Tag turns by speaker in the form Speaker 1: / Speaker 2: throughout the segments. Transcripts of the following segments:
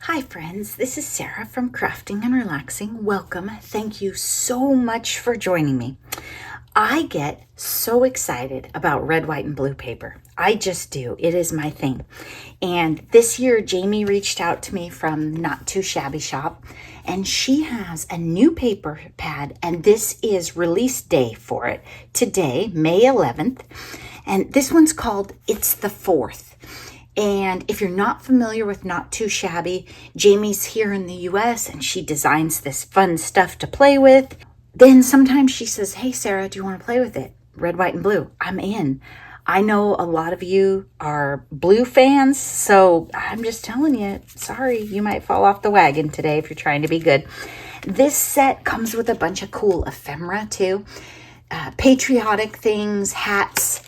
Speaker 1: Hi friends, this is Sarah from Crafting and Relaxing. Welcome. Thank you so much for joining me. I get so excited about red, white, and blue paper. I just do. It is my thing. And this year, Jamie reached out to me from Not2ShabbyShop, and she has a new paper pad, and this is release day for it today, May 11th. And this one's called It's the 4th. And if you're not familiar with Not Too Shabby, Jamie's here in the US and she designs this fun stuff to play with. Then sometimes she says, hey, Sarah, do you want to play with it? Red, white, and blue. I'm in. I know a lot of you are blue fans, so I'm just telling you, sorry, you might fall off the wagon today if you're trying to be good. This set comes with a bunch of cool ephemera too. Patriotic things, hats,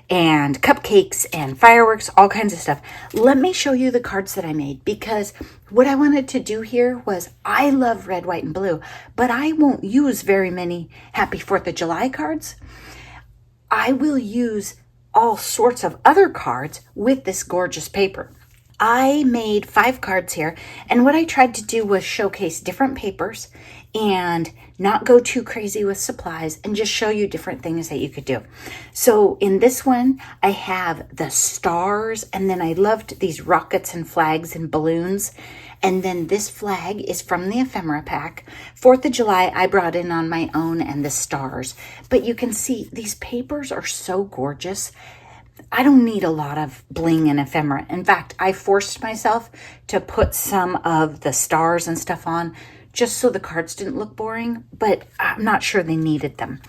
Speaker 1: and cupcakes and fireworks, all kinds of stuff. Let me show you the cards that I made, because what I wanted to do here was, I love red, white, and blue, but I won't use very many Happy 4th of July cards. I will use all sorts of other cards with this gorgeous paper. I made 5 cards here, and what I tried to do was showcase different papers and not go too crazy with supplies and just show you different things that you could do. So in this one, I have the stars, and then I loved these rockets and flags and balloons. And then this flag is from the ephemera pack. 4th of July, I brought in on my own, and the stars. But you can see these papers are so gorgeous. I don't need a lot of bling and ephemera. In fact, I forced myself to put some of the stars and stuff on just so the cards didn't look boring, but I'm not sure they needed them.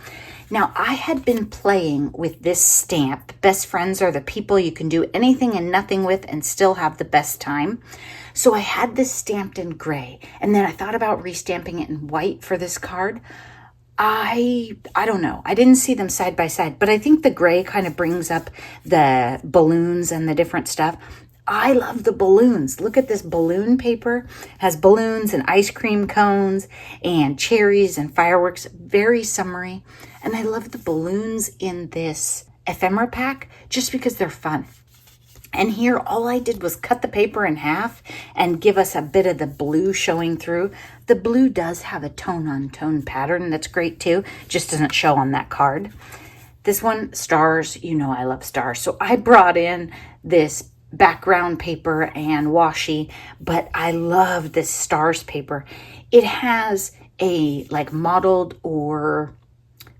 Speaker 1: Now, I had been playing with this stamp. Best friends are the people you can do anything and nothing with and still have the best time. So I had this stamped in gray, and then I thought about restamping it in white for this card. I don't know. I didn't see them side by side, but I think the gray kind of brings up the balloons and the different stuff. I love the balloons. Look at this balloon paper. It has balloons and ice cream cones and cherries and fireworks. Very summery. And I love the balloons in this ephemera pack just because they're fun. And here, all I did was cut the paper in half and give us a bit of the blue showing through. The blue does have a tone-on-tone pattern that's great too. Just doesn't show on that card. This one, stars. You know I love stars. So I brought in this background paper and washi, but I love this stars paper. It has a like mottled or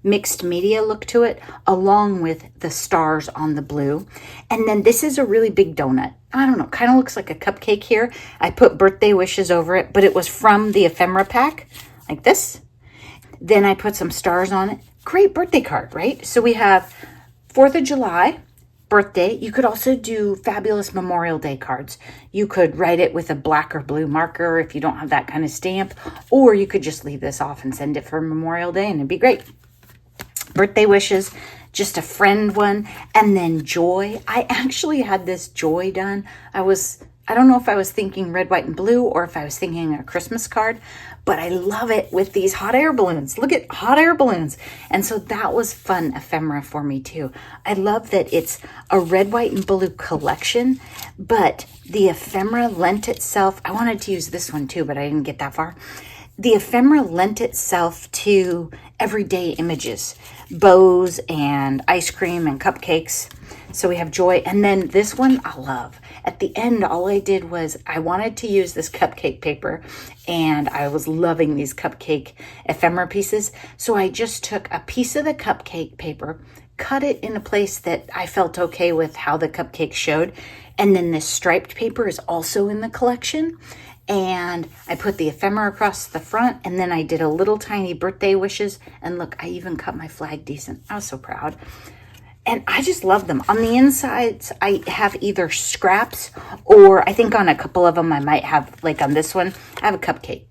Speaker 1: mixed media look to it, along with the stars on the blue. And then this is a really big donut. I don't know, kind of looks like a cupcake here. I put birthday wishes over it, but it was from the ephemera pack, like this. Then I put some stars on it. Great birthday card, right? So we have 4th of July, birthday. You could also do fabulous Memorial Day cards. You could write it with a black or blue marker if you don't have that kind of stamp, or you could just leave this off and send it for Memorial Day and it'd be great. Birthday wishes, just a friend one, and then joy. I actually had this joy done. I don't know if I was thinking red, white, and blue, or if I was thinking a Christmas card, but I love it with these hot air balloons. Look at hot air balloons. And so that was fun ephemera for me too. I love that it's a red, white, and blue collection, but the ephemera lent itself. I wanted to use this one too, but I didn't get that far. The ephemera lent itself to everyday images, bows and ice cream and cupcakes. So we have joy. And then this one I love. At the end, all I did was I wanted to use this cupcake paper, and I was loving these cupcake ephemera pieces. So I just took a piece of the cupcake paper, cut it in a place that I felt okay with how the cupcake showed. And then this striped paper is also in the collection. And I put the ephemera across the front, and then I did a little tiny birthday wishes. And look, I even cut my flag decent. I was so proud. And I just love them. On the insides, I have either scraps, or I think on a couple of them I might have, like on this one, I have a cupcake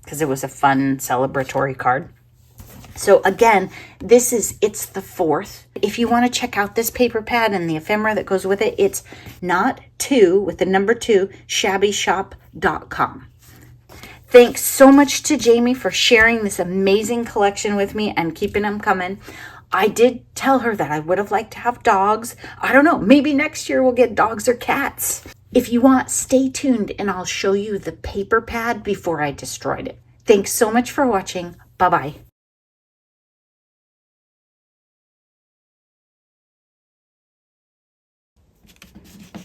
Speaker 1: because it was a fun celebratory card. So again, it's the 4th. If you want to check out this paper pad and the ephemera that goes with it, it's not2 with the number 2 shabbyshop.com. Thanks so much to Jamie for sharing this amazing collection with me and keeping them coming. I did tell her that I would have liked to have dogs. I don't know, maybe next year we'll get dogs or cats. If you want, stay tuned and I'll show you the paper pad before I destroyed it. Thanks so much for watching. Bye-bye.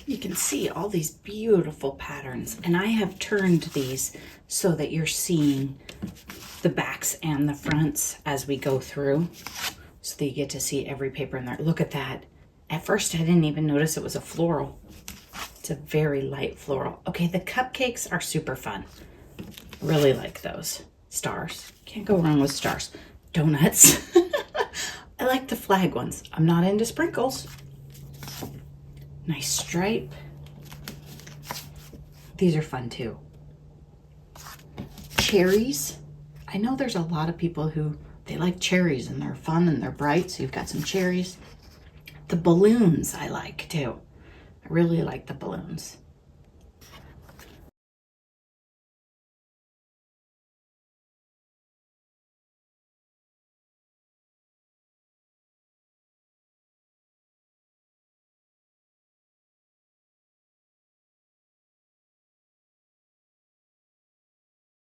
Speaker 1: You can see all these beautiful patterns, and I have turned these so that you're seeing the backs and the fronts as we go through, so that you get to see every paper in there. Look at that. At first I didn't even notice it was a floral. It's a very light floral. Okay, the cupcakes are super fun. Really like those. Stars. Can't go wrong with stars. Donuts. I like the flag ones. I'm not into sprinkles. Nice stripe. These are fun too. Cherries. I know there's a lot of people who they like cherries and they're fun and they're bright, so you've got some cherries. The balloons I like too. I really like the balloons.